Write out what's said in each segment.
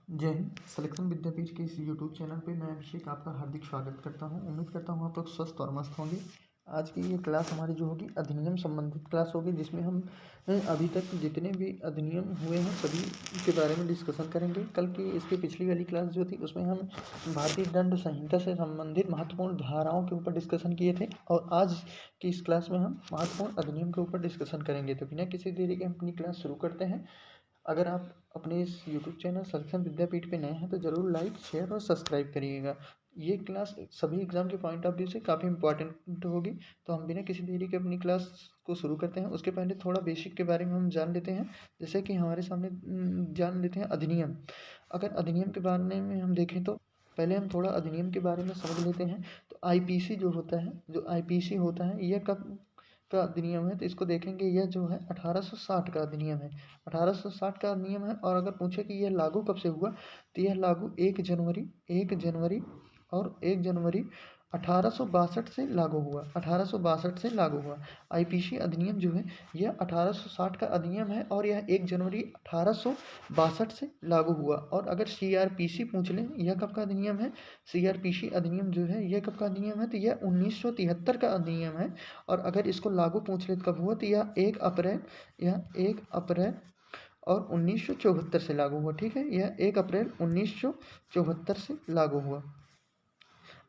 जय हिंद। सिलेक्शन विद्यापीठ के इस यूट्यूब चैनल पे मैं अभिषेक आपका हार्दिक स्वागत करता हूं। उम्मीद करता हूं आप लोग स्वस्थ और मस्त होंगे। आज की ये क्लास हमारी जो होगी अधिनियम संबंधित क्लास होगी, जिसमें हम अभी तक जितने भी अधिनियम हुए हैं सभी के बारे में डिस्कशन करेंगे। कल की इसकी पिछली वाली क्लास जो थी उसमें हम भारतीय दंड संहिता से संबंधित महत्वपूर्ण धाराओं के ऊपर डिस्कशन किए थे, और आज की इस क्लास में हम महत्वपूर्ण अधिनियम के ऊपर डिस्कशन करेंगे। तो बिना किसी देरी के हम अपनी क्लास शुरू करते हैं। अगर आप अपने इस यूट्यूब चैनल सिलेक्शन विद्यापीठ पे नए हैं तो ज़रूर लाइक, शेयर और सब्सक्राइब करिएगा। ये क्लास सभी एग्जाम के पॉइंट ऑफ व्यू से काफ़ी इंपॉर्टेंट होगी। तो हम बिना किसी देरी के अपनी क्लास को शुरू करते हैं। उसके पहले थोड़ा बेसिक के बारे में हम जान लेते हैं। जैसे कि हमारे सामने जान लेते हैं अधिनियम। अगर अधिनियम के बारे में हम देखें तो पहले हम थोड़ा अधिनियम के बारे में समझ लेते हैं। तो आईपीसी जो होता है, जो आईपीसी होता है, यह कब का अधिनियम है तो इसको देखेंगे। यह जो है 1860 का अधिनियम है। 1860 का अधिनियम है। और अगर पूछे कि यह लागू कब से हुआ तो यह लागू 1 जनवरी 1862 से लागू हुआ। 1862 से लागू हुआ। आईपीसी अधिनियम जो है यह 1860 का अधिनियम है और यह 1 जनवरी 1862 से लागू हुआ। और अगर सीआरपीसी पूछ लें यह कब का अधिनियम है, सीआरपीसी अधिनियम जो है यह कब का अधिनियम है तो यह 1973 का अधिनियम है। और अगर इसको लागू पूछ ले कब हुआ तो यह 1 अप्रैल और 1974 से लागू हुआ। ठीक है, यह 1 अप्रैल 1974 से लागू हुआ।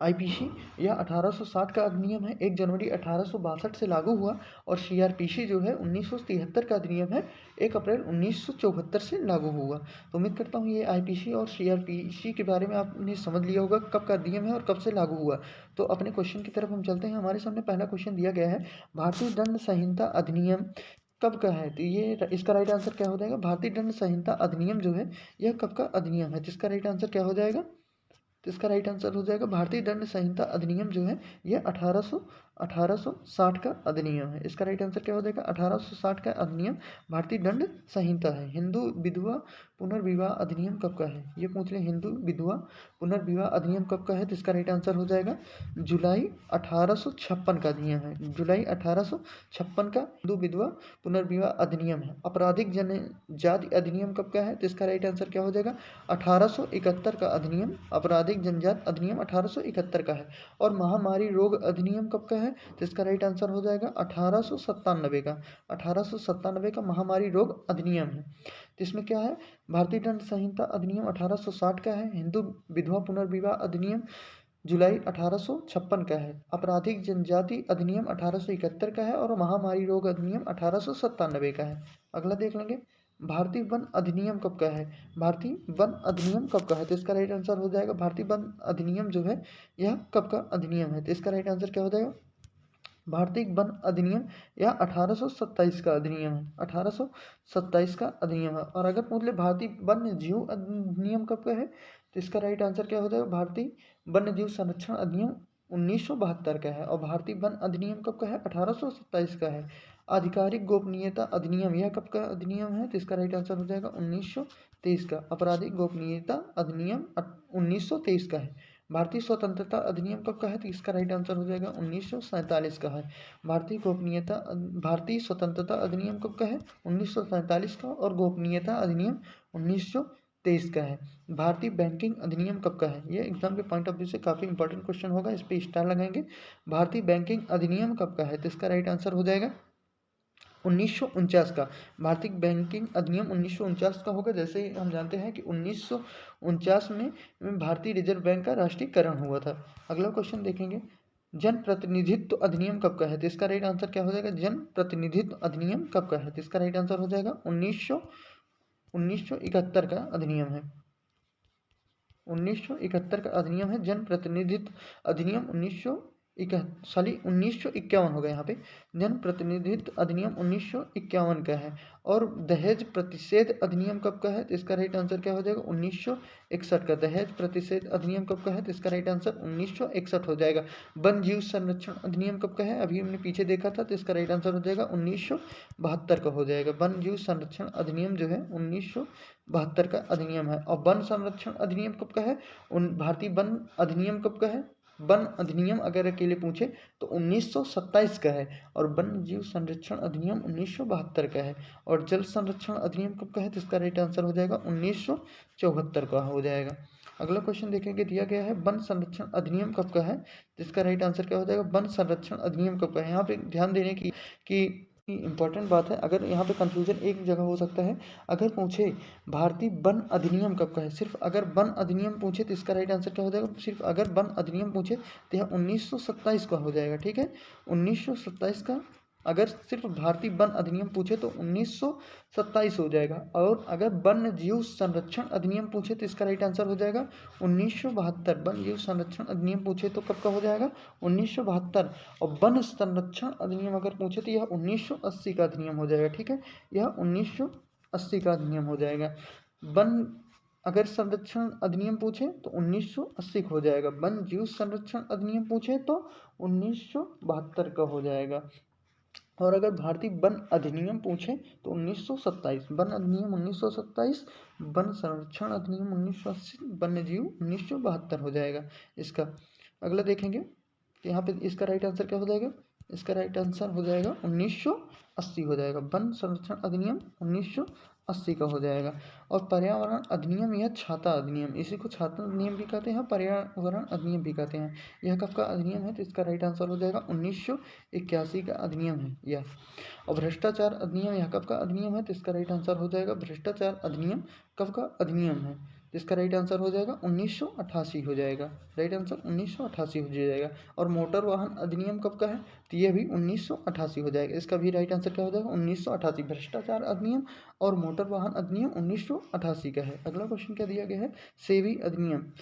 आईपीसी यह 1860 का अधिनियम है, 1 जनवरी 1862 से लागू हुआ। और सीआरपीसी जो है 1973 का अधिनियम है, 1 अप्रैल 1974 से लागू हुआ। तो उम्मीद करता हूँ ये आईपीसी और सीआरपीसी के बारे में आपने समझ लिया होगा कब का अधिनियम है और कब से लागू हुआ। तो अपने क्वेश्चन की तरफ हम चलते हैं। हमारे सामने पहला क्वेश्चन दिया गया है, भारतीय दंड संहिता अधिनियम कब का है। तो ये इसका राइट आंसर क्या हो जाएगा, भारतीय दंड संहिता अधिनियम जो है यह कब का अधिनियम है। जिसका राइट आंसर क्या हो जाएगा, तो इसका राइट आंसर हो जाएगा भारतीय दंड संहिता अधिनियम जो है यह 1860 का अधिनियम है। इसका राइट आंसर क्या हो जाएगा, 1860 का अधिनियम भारतीय दंड संहिता है। हिंदू विधवा पुनर्विवाह अधिनियम कब का है, ये पूछ ले, हिंदू विधवा पुनर्विवाह अधिनियम कब का है। तो इसका राइट आंसर हो जाएगा जुलाई 1856 का अधिनियम है। जुलाई 1856 का हिंदू विधवा पुनर्विवाह अधिनियम है। आपराधिक जनजाति अधिनियम कब का है, तो इसका राइट आंसर क्या हो जाएगा, 1871 का अधिनियम आपराधिक जनजात अधिनियम 1871 का है। और महामारी रोग अधिनियम कब का है, तो इसका राइट आंसर हो जाएगा 1897 का। 1897 का महामारी रोग अधिनियम है। तो इसमें क्या है, भारतीय दंड संहिता अधिनियम 1860 का है, हिंदू विधवा पुनर्विवाह अधिनियम जुलाई 1856 का है, आपराधिक जनजाति अधिनियम 1871 का है और महामारी रोग अधिनियम 1897 का है। अगला देख लेंगे, भारतीय वन अधिनियम कब का है, भारतीय वन अधिनियम कब का है। तो इसका राइट आंसर हो जाएगा भारतीय वन अधिनियम जो है यह कब का अधिनियम है। तो इसका राइट आंसर क्या हो जाएगा, भारतीय वन अधिनियम यह 1827 का अधिनियम है। 1827 का अधिनियम है। और अगर पूछ ले भारतीय वन्य जीव अधिनियम कब का है, तो इसका राइट आंसर क्या हो जाएगा, भारतीय वन्य जीव संरक्षण अधिनियम 1972 का है। और भारतीय वन अधिनियम कब का है, 1827 का है। आधिकारिक गोपनीयता अधिनियम यह कब का अधिनियम है, तो इसका राइट आंसर हो जाएगा 1923 का। आपराधिक गोपनीयता अधिनियम 1923 का है। भारतीय स्वतंत्रता अधिनियम कब का है, तो इसका राइट आंसर हो जाएगा 1947 का है। भारतीय स्वतंत्रता अधिनियम कब का है, 1947 का। और गोपनीयता अधिनियम 1923 का है। भारतीय बैंकिंग अधिनियम कब का है, ये एग्जाम के पॉइंट ऑफ व्यू से काफ़ी इंपॉर्टेंट क्वेश्चन होगा, इस पर स्टार लगाएंगे। भारतीय बैंकिंग अधिनियम कब का है, तो इसका राइट आंसर हो जाएगा 1949 का। भारतीय बैंकिंग अधिनियम 1949 का होगा। जैसे हम जानते हैं कि 1949 में भारतीय रिजर्व बैंक का राष्ट्रीयकरण हुआ था। अगला क्वेश्चन देखेंगे, जन प्रतिनिधित्व अधिनियम कब का है। तो इसका राइट आंसर क्या हो जाएगा, जन प्रतिनिधित्व अधिनियम कब का है। तो इसका राइट आंसर हो जाएगा 1971 का अधिनियम है। 1971 का अधिनियम है जन प्रतिनिधित्व अधिनियम 1951 होगा यहाँ पे। जन प्रतिनिधित्व अधिनियम 1951 का है। और दहेज प्रतिषेध अधिनियम कब का है, तो इसका राइट आंसर क्या हो जाएगा, 1961 का। दहेज प्रतिषेध अधिनियम कब का है, तो इसका राइट आंसर 1961 हो जाएगा। वन जीव संरक्षण अधिनियम कब का है, अभी हमने पीछे देखा था, तो इसका राइट आंसर हो जाएगा 1972 का हो जाएगा। वन जीव संरक्षण अधिनियम जो है 1972 का अधिनियम है। और वन संरक्षण अधिनियम कब का है, भारतीय वन अधिनियम कब का है, वन अधिनियम अगर अकेले पूछे तो 1927 का है, और वन्य जीव संरक्षण अधिनियम 1972 का है, और जल संरक्षण अधिनियम कब का है, तो इसका राइट आंसर हो जाएगा 1974 का हो जाएगा। अगला क्वेश्चन देखेंगे, दिया गया है वन संरक्षण अधिनियम कब का है, तो इसका राइट आंसर क्या हो जाएगा, वन संरक्षण अधिनियम कब का है। यहाँ पे ध्यान देने की इंपॉर्टेंट बात है, अगर यहाँ पे कंफ्यूजन एक जगह हो सकता है, अगर पूछे भारतीय वन अधिनियम कब का है, सिर्फ अगर वन अधिनियम पूछे तो इसका राइट आंसर क्या हो जाएगा, सिर्फ अगर वन अधिनियम पूछे तो यह 1927 का हो जाएगा। ठीक है, 1927 का अगर सिर्फ भारतीय वन अधिनियम पूछे तो 1927 हो जाएगा, और अगर वन्य जीव संरक्षण अधिनियम पूछे तो इसका राइट आंसर हो जाएगा 1972। वन्य जीव संरक्षण अधिनियम पूछे तो कब का हो जाएगा, 1972, और वन संरक्षण अधिनियम अगर पूछे तो यह 1980 का अधिनियम हो जाएगा। ठीक है, यह 1980 का अधिनियम हो जाएगा। वन अगर संरक्षण अधिनियम पूछे तो 1980 का हो जाएगा, वन जीव संरक्षण अधिनियम पूछे तो 1972 का हो जाएगा, और अगर भारतीय वन अधिनियम पूछे तो 1927, वन अधिनियम 1927, वन संरक्षण अधिनियम 1980, वन्य जीव 1972 हो जाएगा इसका। अगला देखेंगे कि यहाँ पे इसका राइट आंसर क्या हो जाएगा, इसका राइट आंसर हो जाएगा 1980 हो जाएगा, वन संरक्षण अधिनियम 1980 का हो जाएगा। और पर्यावरण अधिनियम या छाता अधिनियम, इसी को छाता अधिनियम भी कहते हैं, पर्यावरण अधिनियम भी कहते हैं, यह कब का अधिनियम है, तो इसका राइट आंसर हो जाएगा 1981 का अधिनियम है यह। और भ्रष्टाचार अधिनियम यह कब का अधिनियम है, तो इसका राइट आंसर हो जाएगा भ्रष्टाचार अधिनियम कब का अधिनियम है, तो इसका राइट आंसर हो जाएगा 1988 हो जाएगा, राइट आंसर 1988 हो जाएगा। और मोटर वाहन अधिनियम कब का है, तो यह भी 1988 हो जाएगा, इसका भी राइट आंसर क्या हो जाएगा 1988। भ्रष्टाचार अधिनियम और मोटर वाहन अधिनियम 1988 का है। अगला क्वेश्चन क्या दिया गया है, सेबी अधिनियम,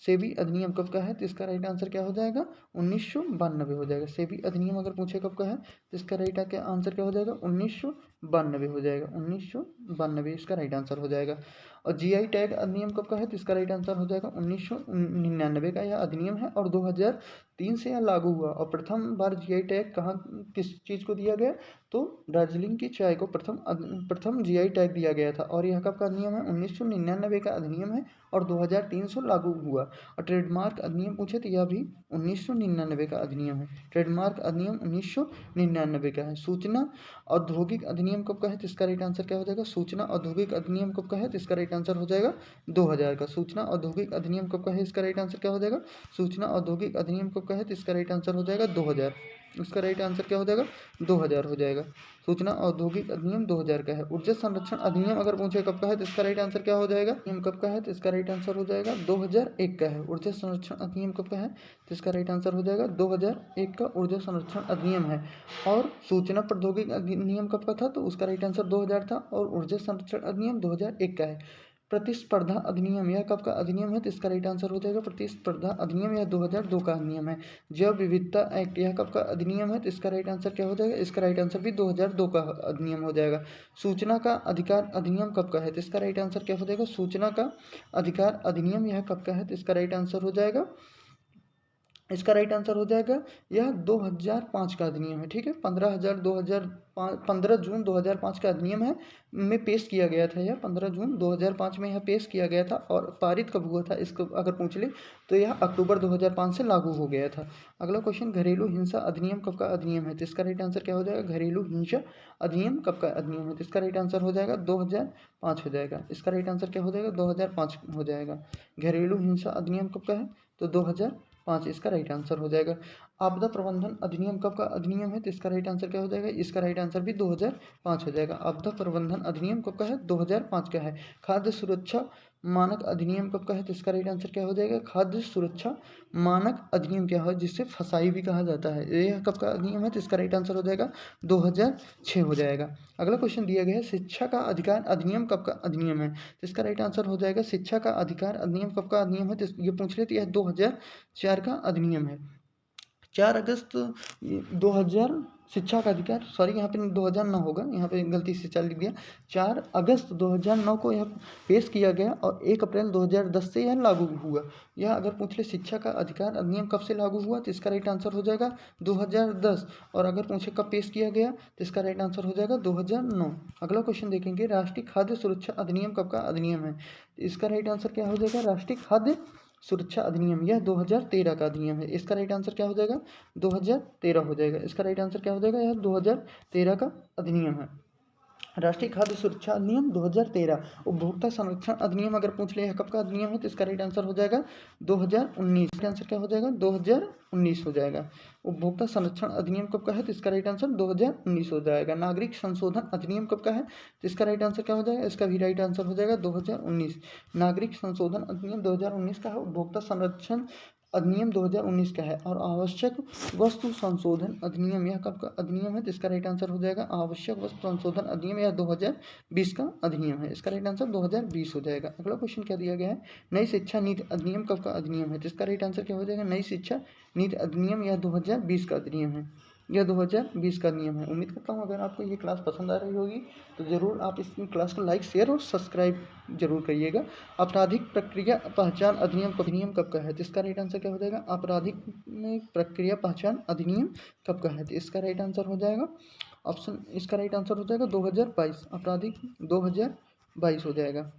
सेबी अधिनियम कब का है, तो इसका राइट आंसर क्या हो जाएगा 1992 हो जाएगा। सेबी अधिनियम अगर पूछे कब का है तो इसका राइट आंसर क्या हो जाएगा 1992 हो जाएगा, 1992 इसका राइट आंसर हो जाएगा। और जीआई टैग अधिनियम कब का है, तो इसका राइट आंसर हो जाएगा 1999 का यह अधिनियम है, और 2003 से यह लागू हुआ। और प्रथम बार जीआई टैग कहाँ किस चीज़ को दिया गया, तो दार्जिलिंग की चाय को प्रथम जीआई टैग दिया गया था, और यह कब का अधिनियम है 1999 का अधिनियम है, और 2003 से लागू हुआ। और ट्रेडमार्क अधिनियम पूछे तो यह भी 1999 का अधिनियम है, ट्रेडमार्क अधिनियम 1999 का है। सूचना औद्योगिक अधिनियम कब का है, तो इसका राइट आंसर क्या हो जाएगा, सूचना औद्योगिक अधिनियम कब का है, तो इसका राइट आंसर हो जाएगा 2000 का। सूचना औद्योगिक अधिनियम कब का है, इसका राइट आंसर क्या हो जाएगा, सूचना औद्योगिक अधिनियम कब का है, तो इसका राइट आंसर हो जाएगा 2000, इसका राइट आंसर क्या हो जाएगा 2000 हो जाएगा। सूचना औद्योगिक अधिनियम 2000 का है। ऊर्जा संरक्षण अधिनियम अगर पूछे कब का है, तो इसका राइट आंसर क्या हो जाएगा, नियम कब का है, तो इसका राइट आंसर हो जाएगा 2001 का है। ऊर्जा संरक्षण अधिनियम कब का है, तो इसका राइट आंसर हो जाएगा 2001 का ऊर्जा संरक्षण अधिनियम है। और सूचना प्रौद्योगिकी अधिनियम कब का था, तो उसका राइट आंसर 2000 था, और ऊर्जा संरक्षण अधिनियम 2001 का है। प्रतिस्पर्धा अधिनियम यह कब का अधिनियम है, तो इसका राइट आंसर हो जाएगा प्रतिस्पर्धा अधिनियम, यह 2002 का अधिनियम है। जैव विविधता एक्ट यह कब का अधिनियम है, तो इसका राइट आंसर क्या हो जाएगा, इसका राइट आंसर भी 2002 का अधिनियम हो जाएगा। सूचना का अधिकार अधिनियम कब का है, तो इसका राइट आंसर क्या हो जाएगा, सूचना का अधिकार अधिनियम यह कब का है, तो इसका राइट आंसर हो जाएगा, इसका राइट आंसर हो जाएगा यह 2005 का अधिनियम है। ठीक है, 15 जून 2005 का अधिनियम है में पेश किया गया था, यह 15 जून 2005 में यह पेश किया गया था, और पारित कब हुआ था इसको अगर पूछ ले तो यह अक्टूबर 2005 से लागू हो गया था। अगला क्वेश्चन, घरेलू हिंसा अधिनियम कब का अधिनियम है, तो इसका राइट आंसर क्या हो जाएगा, घरेलू हिंसा अधिनियम कब का अधिनियम है, तो इसका राइट आंसर हो जाएगा 2005 हो जाएगा, इसका राइट आंसर क्या हो जाएगा 2005 हो जाएगा। घरेलू हिंसा अधिनियम कब का है, तो 2005 इसका राइट आंसर हो जाएगा। आपदा प्रबंधन अधिनियम कब का अधिनियम है, तो इसका राइट आंसर क्या हो जाएगा, इसका राइट आंसर भी 2005 हो जाएगा। आपदा प्रबंधन अधिनियम कब का है, 2005 का है। खाद्य सुरक्षा मानक अधिनियम कब का है, तो इसका राइट आंसर क्या हो जाएगा, खाद्य सुरक्षा मानक अधिनियम क्या है, जिससे फसाई भी कहा जाता है, यह कब का अधिनियम है, तो इसका राइट आंसर हो जाएगा 2006 हो जाएगा। अगला क्वेश्चन दिया गया है, शिक्षा का अधिकार अधिनियम कब का अधिनियम है, तो इसका राइट आंसर हो जाएगा शिक्षा का अधिकार अधिनियम कब का अधिनियम है, तो ये पूछ रहे थे, यह 2004 का अधिनियम है। 4 अगस्त 2000 शिक्षा का अधिकार, सॉरी यहाँ पे 2009 होगा, यहाँ पे गलती से चल गया, 4 अगस्त 2009 को यह पेश किया गया, और 1 अप्रैल 2010 से यह लागू हुआ। यह अगर पूछ ले शिक्षा का अधिकार अधिनियम कब से लागू हुआ, तो इसका राइट आंसर हो जाएगा 2010, और अगर पूछे कब पेश किया गया तो इसका राइट आंसर हो जाएगा 2009। अगला क्वेश्चन देखेंगे, राष्ट्रीय खाद्य सुरक्षा अधिनियम कब का अधिनियम है, इसका राइट आंसर क्या हो जाएगा, राष्ट्रीय खाद्य सुरक्षा अधिनियम, यह 2013 का अधिनियम है। इसका राइट आंसर क्या हो जाएगा? 2013 हो जाएगा। इसका राइट आंसर क्या हो जाएगा? यह 2013 का अधिनियम है। राष्ट्रीय खाद्य सुरक्षा अधिनियम 2013। उपभोक्ता संरक्षण अधिनियम अगर पूछ ले कब का अधिनियम है तो इसका राइट आंसर हो जाएगा 2019। इसका आंसर क्या हो जाएगा? 2019 हो जाएगा। उपभोक्ता संरक्षण अधिनियम कब का है तो इसका राइट आंसर 2019 हो जाएगा। नागरिक संशोधन अधिनियम कब का है तो इसका राइट आंसर क्या हो जाएगा? इसका भी राइट आंसर हो जाएगा 2019। नागरिक संशोधन अधिनियम 2019 का है। उपभोक्ता संरक्षण अधिनियम 2019 का है। और आवश्यक वस्तु संशोधन अधिनियम यह कब का अधिनियम है तो इसका राइट आंसर हो जाएगा आवश्यक वस्तु संशोधन अधिनियम यह 2020 का अधिनियम है। इसका राइट आंसर 2020 हो जाएगा। अगला क्वेश्चन क्या दिया गया है? नई शिक्षा नीति अधिनियम कब का अधिनियम है तो इसका राइट आंसर क्या हो जाएगा? नई शिक्षा नीति अधिनियम यह 2020 का अधिनियम है। यह 2020 का नियम है। उम्मीद करता हूँ अगर आपको ये क्लास पसंद आ रही होगी तो ज़रूर आप इस क्लास को लाइक, शेयर और सब्सक्राइब जरूर करिएगा। आपराधिक प्रक्रिया पहचान अधिनियम कब का है तो इसका राइट आंसर क्या हो जाएगा? आपराधिक प्रक्रिया पहचान अधिनियम कब का है तो इसका राइट आंसर हो जाएगा ऑप्शन, इसका राइट आंसर हो जाएगा 2022। आपराधिक 2022 हो जाएगा।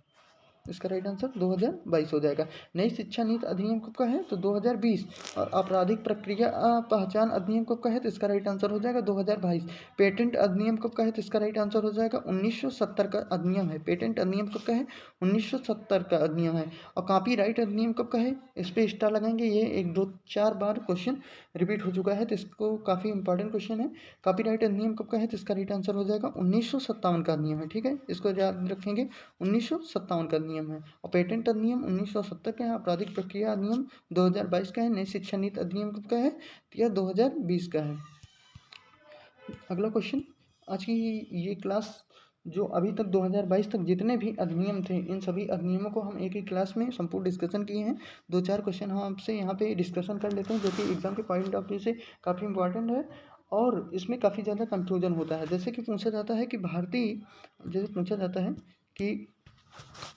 इसका राइट आंसर 2022 हो जाएगा। नई शिक्षा नीति अधिनियम कब का है तो 2020। और आपराधिक प्रक्रिया पहचान अधिनियम कब का है तो इसका राइट आंसर हो जाएगा 2022। पेटेंट अधिनियम कब का है तो इसका राइट आंसर हो जाएगा 1970 का अधिनियम है। पेटेंट अधिनियम कब का है? 1970 का अधिनियम है। और कॉपीराइट अधिनियम कब का है? इस पर स्टार लगाएंगे। ये 1 2 4 बार क्वेश्चन रिपीट हो चुका है तो इसको काफ़ी इंपॉर्टेंट क्वेश्चन है। कॉपीराइट अधिनियम कब का है तो इसका राइट आंसर हो जाएगा 1957 का अधिनियम है। ठीक है, इसको याद रखेंगे 1957 का अधिनियम है। और पेटेंट अधिनियम 1970 का है। आपराधिक प्रक्रिया अधिनियम 2022 का है। नई शिक्षा नीति अधिनियम कब का है तो यह 2020 का है। अगला क्वेश्चन, आज की ये क्लास जो अभी तक 2022 तक जितने भी अधिनियम थे इन सभी अधिनियमों को हम एक ही क्लास में संपूर्ण डिस्कशन किए हैं। 2-4 क्वेश्चन हम आपसे यहाँ पे डिस्कशन कर लेते हैं जो कि एग्जाम के पॉइंट ऑफ व्यू से काफ़ी इंपॉर्टेंट है और इसमें काफ़ी ज़्यादा कंफ्यूजन होता है। जैसे कि पूछा जाता है कि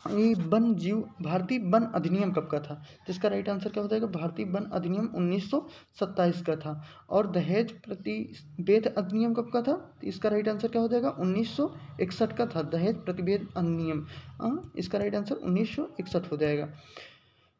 ये भारतीय वन अधिनियम कब का था तो इसका राइट आंसर क्या हो जाएगा? भारतीय वन अधिनियम 1927 का था। और दहेज प्रतिवेद अधिनियम कब का था तो इसका राइट आंसर क्या हो जाएगा? 1961 का था दहेज प्रतिवेद अधिनियम। इसका राइट आंसर 1961 हो जाएगा।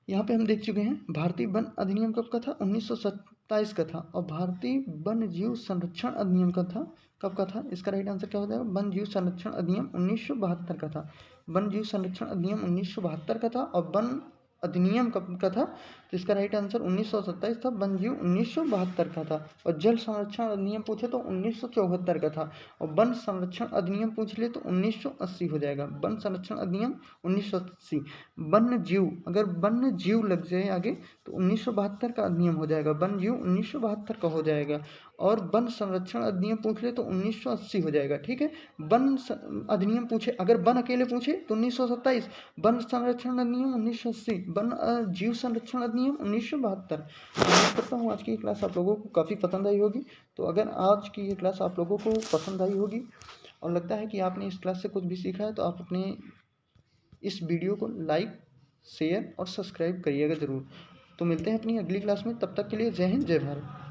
यहाँ पे हम देख चुके हैं भारतीय वन अधिनियम कब का था? 1927 का था। और भारतीय वन जीव संरक्षण अधिनियम कब का था? इसका राइट आंसर क्या हो जाएगा? वन जीव संरक्षण अधिनियम 1972 का था। वन जीव संरक्षण अधिनियम 1972 का था। और वन अधिनियम कब का था तो इसका राइट आंसर 1927 था। वन जीव 1972 का था। और जल संरक्षण अधिनियम पूछे तो 1974 का था। और वन संरक्षण अधिनियम पूछ ले तो 1980 हो जाएगा। वन संरक्षण अधिनियम 1980। वन्य जीव, अगर वन्य जीव लग जाए आगे तो 1972 का अधिनियम हो जाएगा। वन जीव 1972 का हो जाएगा। और वन संरक्षण अधिनियम पूछ ले तो 1980 हो जाएगा। ठीक है, वन अधिनियम पूछे, अगर वन अकेले पूछे तो 1927, वन संरक्षण अधिनियम 1980, वन जीव संरक्षण अधिनियम 1972। उम्मीद करता हूँ आज की ये क्लास आप लोगों को काफ़ी पसंद आई होगी। तो अगर आज की ये क्लास आप लोगों को पसंद आई होगी और लगता है कि आपने इस क्लास से कुछ भी सीखा है तो आप अपने इस वीडियो को लाइक, शेयर और सब्सक्राइब करिएगा ज़रूर। तो मिलते हैं अपनी अगली क्लास में, तब तक के लिए जय हिंद, जय भारत।